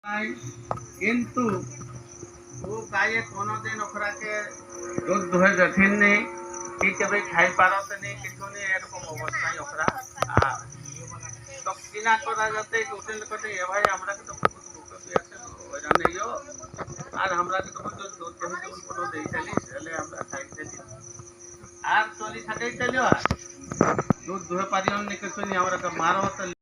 किंतु वो गाये कोनो दिन ओकरा के दूध दुहे जथिन नहीं कि कभी खाई पारत नहीं किछु नहीं एरकम अवस्था ओकरा तो किना करा जाते होटल कते ए भाई हमरा के तो बहुत भूख प्यासे हैरान नहीं हो আর আমরা के तो जो दूध दही जब कोनो देई चली चले हमरा खाई चली आर चली थाके चलियो दूध दुहे पारियन नहीं किछु नहीं हमरा के मारो